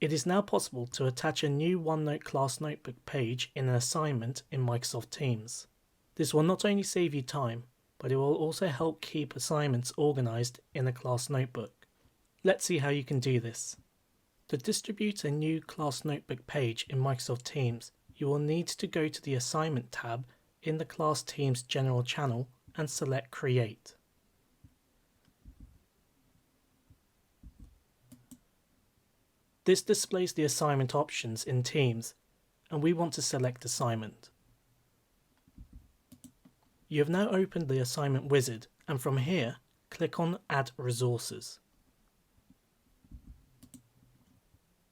It is now possible to attach a new OneNote class notebook page in an assignment in Microsoft Teams. This will not only save you time, but it will also help keep assignments organized in a class notebook. Let's see how you can do this. To distribute a new class notebook page in Microsoft Teams, you will need to go to the Assignment tab in the Class Teams General channel and select Create. This displays the assignment options in Teams, and we want to select Assignment. You have now opened the assignment wizard, and from here, click on Add Resources.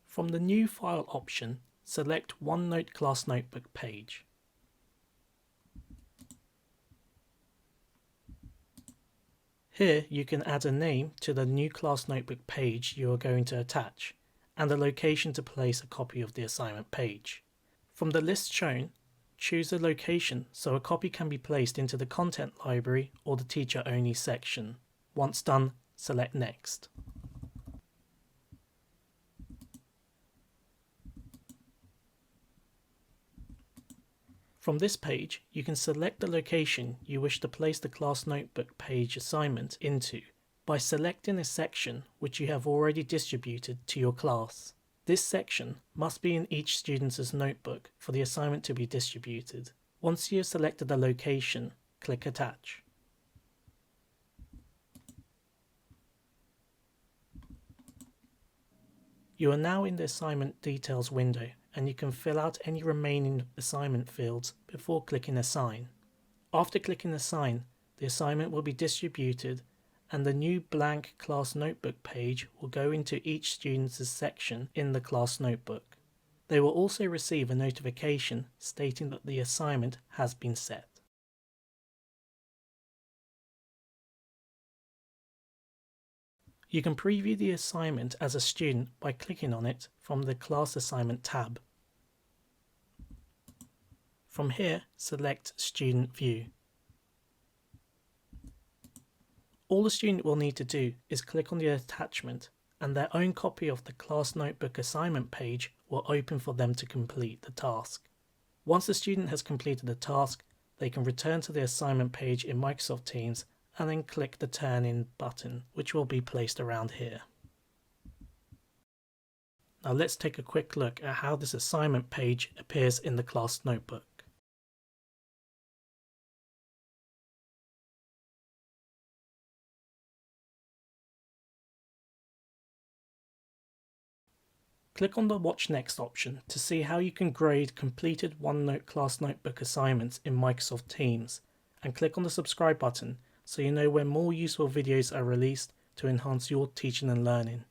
From the New File option, select OneNote Class Notebook page. Here you can add a name to the new class notebook page you are going to attach, and a location to place a copy of the assignment page. From the list shown, choose a location so a copy can be placed into the content library or the teacher only section. Once done, select Next. From this page, you can select the location you wish to place the class notebook page assignment into by selecting a section which you have already distributed to your class. This section must be in each student's notebook for the assignment to be distributed. Once you have selected the location, click Attach. You are now in the Assignment Details window, and you can fill out any remaining assignment fields before clicking Assign. After clicking Assign, the assignment will be distributed and the new blank class notebook page will go into each student's section in the class notebook. They will also receive a notification stating that the assignment has been set. You can preview the assignment as a student by clicking on it from the Class Assignment tab. From here, select Student View. All the student will need to do is click on the attachment, and their own copy of the class notebook assignment page will open for them to complete the task. Once the student has completed the task, they can return to the assignment page in Microsoft Teams and then click the Turn In button, which will be placed around here. Now let's take a quick look at how this assignment page appears in the class notebook. Click on the Watch Next option to see how you can grade completed OneNote class notebook assignments in Microsoft Teams, and click on the subscribe button so you know when more useful videos are released to enhance your teaching and learning.